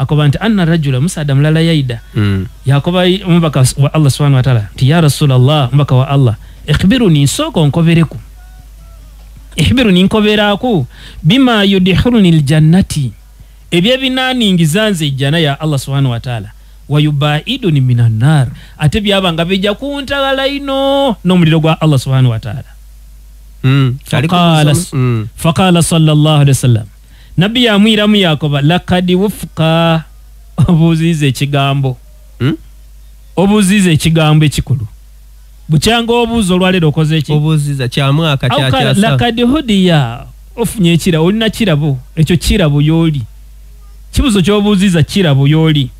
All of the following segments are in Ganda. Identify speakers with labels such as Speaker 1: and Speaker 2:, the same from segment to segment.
Speaker 1: akoba nti anna rajula musada mulala yaida yakoba umubaka wa Allah subhanahu wa ta'ala ti ya Rasulullah umubaka wa Allah ikhbiruni soko nkobereku ikhbiruni nkoberaku bima yudkhiluni aljannati ebye binani ngizanze ijana ya Allah subhanahu wa ta'ala wayubaiduni minan nar ate byabanga bijja kuntagala ino n'omuliro gwa Allah subhanahu wa ta'ala faqala sallallahu alaihi wasallam nabbi yamwiramu yakoba laqad wufqa obuzize ekigambo obuzize ekigambo ekikulu bukyanga obuzo olwalero okoze eki
Speaker 2: obuziza kyamwaka kyakyasa
Speaker 1: laqad hudiya ofunye ekira olina kirabo ekyo kirabo yoli kibuzo ky'obuziza kirabo yoli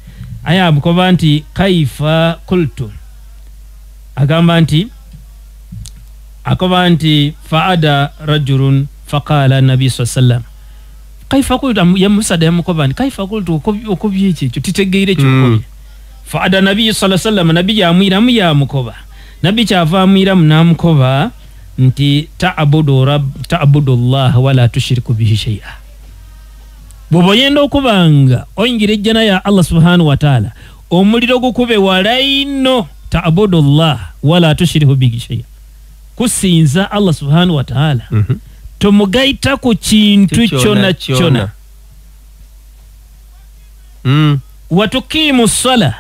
Speaker 1: aya mukoba nti kaifa qultu agamba nti akoba nti faada rajulun faqala nabi sallam kaifa qultu ya musada ya mukoba nti kaifa qultu okobye ekyo titegeire kyo faada nabi sallam nabi ya mwira mu ya mukoba nabi kyava mwira mu namukoba nti ta'budu Allah wala tushriku bihi shay'a bobo yenda okubanga oyingira ejjana ya Allah subhanahu wa ta'ala omuliro gukube walaino ta'budu Allah wala tushriku bihi shay'a kusinza Allah subhanahu wa ta'ala tomugaita ku kintu kyona watukimu sala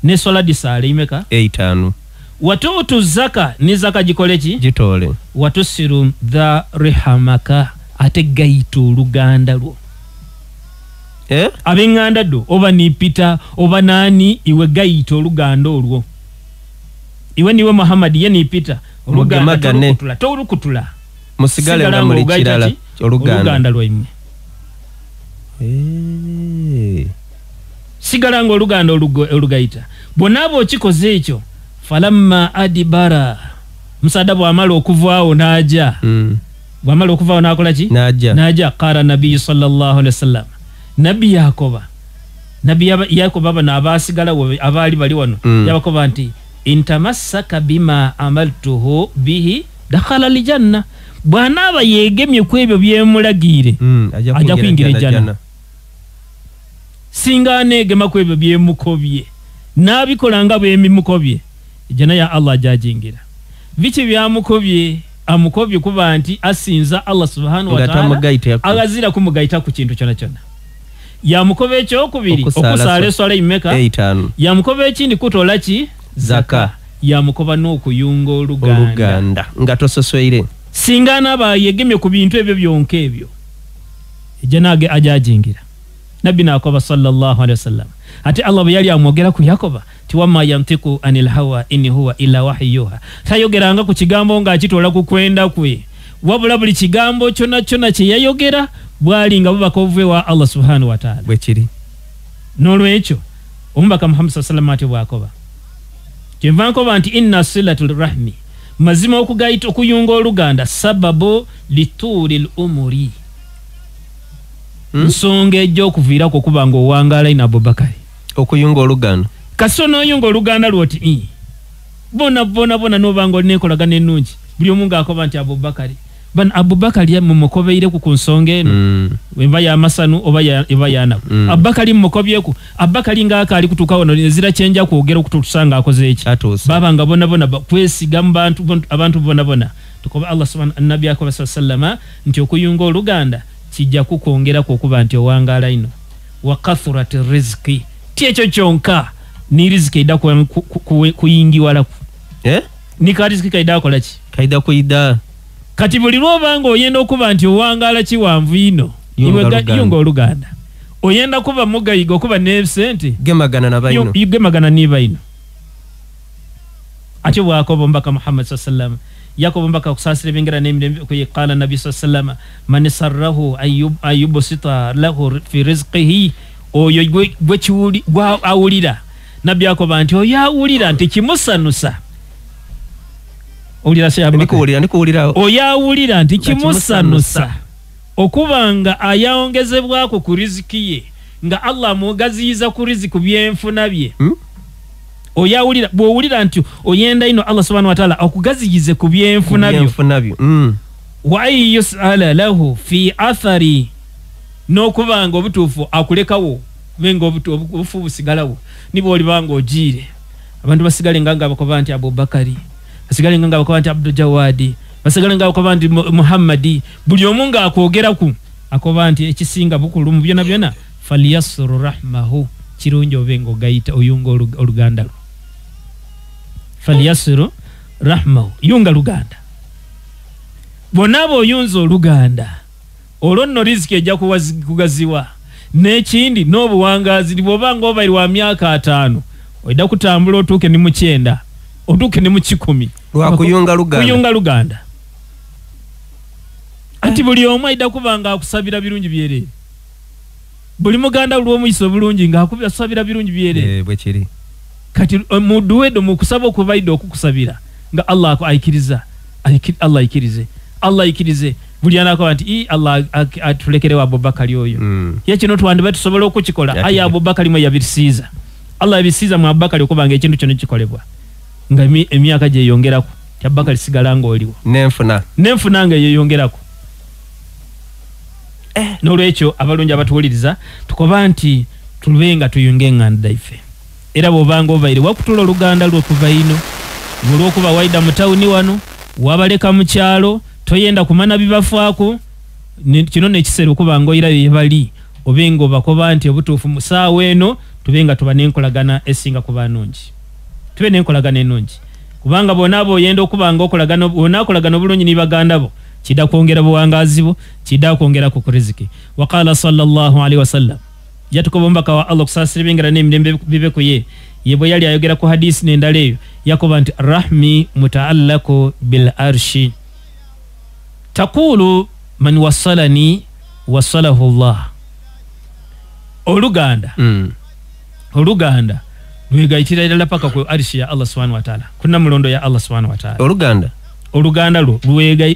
Speaker 1: ne sala disale imeka
Speaker 2: 5
Speaker 1: watutu zaka ni zaka jikoleki
Speaker 2: jitole
Speaker 1: watusiru dha rihamaka ate gaito luganda lwo abenganda do oba ni pita oba nani iwe gaito luganda olwo iwe niwe Muhammad ye ni pita oluganda torukutula musigale nga muri kirala oluganda lwo imwe sigala ngo oluganda olugaita bonabo kikoze ekyo falamma adibara musada bwamala okuvaawo naja bwamala okuvaawo nakola ki naja qara nabi sallallahu alaihi wasallam nabi yakoba bana abasigala abali bali wano yabakoba nti intamassaka bima amaltuhu bihi dakhala aljanna bwana abayegemye kwebyo byemulagire aja kuingira janna singa negema kwebyo byemukobye nabikolanga bwemimukobye jana ya Allah jajingira bichi byamukobye amukobye kuba nti asinza Allah subhanahu wa ta'ala agazira kumugaita ku kintu cyona cyona yamukobe ekyo kubiri okusala swala imeka
Speaker 2: 5
Speaker 1: yamukobe ekindi kutola ki zaka yamukoba n'okuyunga oluganda
Speaker 2: nga tososweire
Speaker 1: singa naba yegemye ku bintu ebyo byonke ebyo janage ajajingira nabi nakoba sallallahu alaihi wasallam ati Allah yali amwogera ku Yakoba tiwama yantiku anil hawa inni huwa illa wahyuha tayogeranga ku kigambo nga akitola ku kwenda kwe wabula buli kigambo kyona kye yayogera bwali nga bubaka obuve wa Allah subhanahu wa ta'ala
Speaker 2: bwekiri
Speaker 1: nolwekyo omubaka Muhammad sallallahu alaihi wasallam bwakoba kyevanko banti inna silatul rahmi mazima okugaita okuyunga oluganda sababu litulil umuri nsonga ejjo okuviira ko kubanga owangala ina Abubakar
Speaker 2: okuyunga oluganda
Speaker 1: kasono oyunga oluganda lwoti bona nobanga olinenkolagana ennungi buli omunga akoba nti Abubakar mumukobeire ku nsonga eno wemba ya masanu oba eba yana Abubakar mumukobyeku Abubakar nga akali kutuka wono zira chenja kwogera okutusanga akoze eki babanga bona kwesiga abantu bona tukoba Allah subhanahu annabi akoba sallama nti okuyunga oluganda kijja kukongera ko kuba nti owangala ino wa kathurat rizqi tieto chonka ni riziki ida kuyingi wala ni ka riziki kaida kola ki
Speaker 2: kaida kuida
Speaker 1: kati buli lwobanga oyenda okuba nti owangala kiwanvu ino yunga oluganda oyenda kuba mugayigo kuba ne sente
Speaker 2: gemagana na bayino
Speaker 1: gemagana ni bayino ati bwakobo mbaka Muhammad sallallahu yakobo mbaka kusasire bingira nembe ko yqala nabi sallallahu man sarrahu ayyubsita lahu fi rizqihi oyo gwe kiwuli gwa awulira nabi yakoba nti oyo awulira nti kimusanusa olira sya
Speaker 2: ndikuwulira
Speaker 1: oyo awulira nti kimusanusa okubanga ayaongezebwako ku riziki ye nga Allah mugaziza ku riziki byenfuna bye oyawulira bwowulira nti oyenda ino Allah subhanahu wa ta'ala akugaziyize ku byenfuna byo wa yus'ala lahu fi athari nokubanga obutufu akulekawo bengo obufu busigalawo nibo olibanga ojiire abantu basigale nganga bakoba nti Abubakari basigale nganga bakoba nti Abdul Jawadi basigale nganga bakoba nti Muhammadi buli omunga akwogeraku akoba nti ekisinga bukulu mu byona byona falyasru rahmahu kirungi obengo gaita oyunga oluganda lwo falyasru rahmahu yunga luganda bonabo oyunza oluganda olonno riziki ejja kugaziwa n'ekindi n'obuwangazi bw'obanga obaire wa myaka 5 oida kutambula otuuke ni mu 9 otuuke ni mu 10 kuyunga luganda ati buli omu aida kubanga akusabira birungi byerere buli muganda olw'omuyisa obulungi ng'akusabira birungi byerere
Speaker 2: bwe kiri
Speaker 1: kati muduwedo mu kusaba okubaida okukusabira nga Allah aikiriza Allah ikirize buli anako anti Allah atulekere wa Abubakari oyo yakino twandibate tusobola okukikola aya Abubakari mwe yabirisiza Allah yabirisiza mu Abubakari okubanga ekintu kino kikolebwa nga emyaka gye yongerako Abubakari sigala ngo oliwo nenfuna nga yeyongerako nolwekyo abalungi abatuwuliriza tukoba nti tulubenga tuyunge nganda ife era bobanga obaire wakutula oluganda lwo kuva ino olwokuba waida mu tawuni wano wabaleka mu kyalo toyenda kumana bibafaako kino nekisera okuba ngoira yebali obengo bakoba nti obutuufu musaawa eno tubenga tuba n'enkolagana esinga kuba nnungi tube n'enkolagana ennungi kubanga bonabo oyenda okuba nga onakolagana obulungi ni baganda bo kida kwongera buwangazi bo kida kwongera ku riziki waqala sallallahu alaihi wasallam yatukobombaka wa Allah kusasira bingara n'emirembe bibe kuye yebo yali ayogera ku hadisi n'endala eyo yakoba nti rahmi mutaallaku bil arshi takulu man wasalani wasalahu Allah oluganda lwegayitira ddala paka ku arshi ya Allah subhanahu wa ta'ala kuna mulondo ya Allah subhanahu wa ta'ala oluganda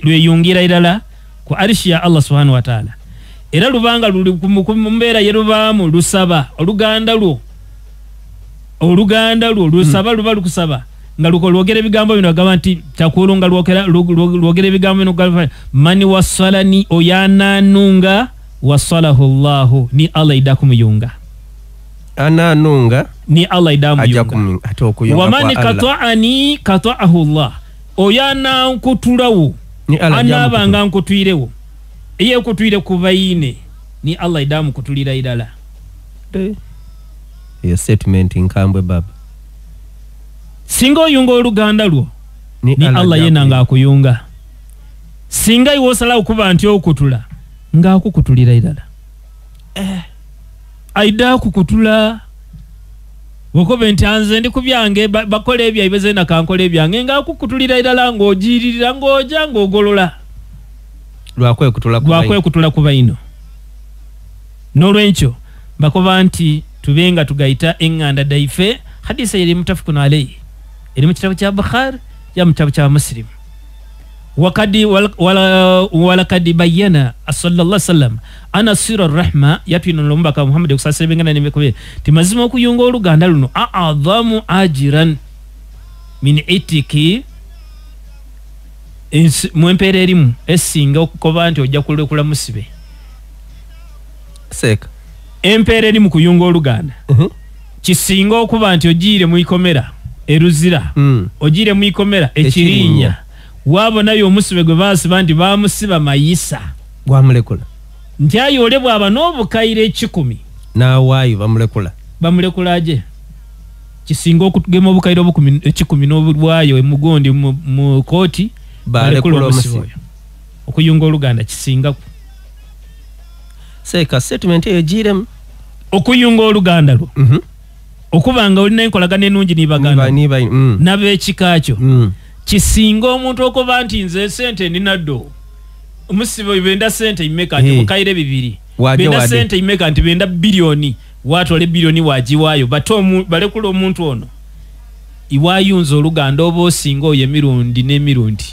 Speaker 1: lweyungira ddala ku arshi ya Allah subhanahu wa ta'ala era lubanga luli mu mbeera yerubaamu lusaba oluganda lwo lusaba luba lukusaba nga lwogera ebigambo bino agamba nti takulu nga lwogera ebigambo bino gamba mani wasalani oyananunga wasalahu Allahu ni Allah idakumuyunga
Speaker 2: ananunga
Speaker 1: ni Allah idamuyunga wamani kata'ani kata'ahu Allah oyana nkutulawo anabanga nkutwirewo iye kutwire kubayine ni Allah idamu kutulira idala
Speaker 2: your statement inkambwe baba
Speaker 1: singa oyunga oluganda lwo ni Allah yena nga akuyunga singa iwosala okuba nti okutula nga akukutulira idala aida kukutula wokobe nti anze ndi kubyange bakole ebya ibeze na kankole ebyange nga akukutulira idala ng'ojiririra ng'oja ng'ogolola lwakwe kutula kuba ino nolwencho bakoba nti tubenga tugayita enganda daife hadisa yeri mutafikun alayhi eri mu kitabu kya Bukhari ya mu kitabu kya Muslim wakadi wala kadi bayana sallallahu alaihi wasallam ana sira rahma yatwino lombaka Muhammad kusasira bengana nimekobe timazima okuyunga oluganda luno a'adhamu ajiran min itiki mwempere erimu esinga okukoba nti ojja kulekula musibe
Speaker 2: seka
Speaker 1: empere erimu kuyunga oluganda kisinga okuba nti ojiire mu ikomera eruzira ojiire mu ikomera ekirinya wabonayo omusibe gwe basiba nti bamusiba mayisa
Speaker 2: gwamulekula
Speaker 1: nti ayolebwa aba n'obukaire 10
Speaker 2: n'awaayo
Speaker 1: bamulekulaje kisinga okugema obukaire 10 n'obulwayo emugondi mu kooti balekula omusibe okuyunga oluganda kisinga
Speaker 2: seka statement eyo jirem
Speaker 1: okuyunga oluganda lwo okubanga olina enkolagana ennungi nibaganda n'ab'ekikakyo kisinga omuntu okuba nti nze sente ndinaddo omusibe benda sente imeka nti mukaire 2 benda sente imeka nti benda bilioni watole bilioni wajiwayo balekula omuntu ono iwayunza oluganda oba osinga oyo emirundi n'emirundi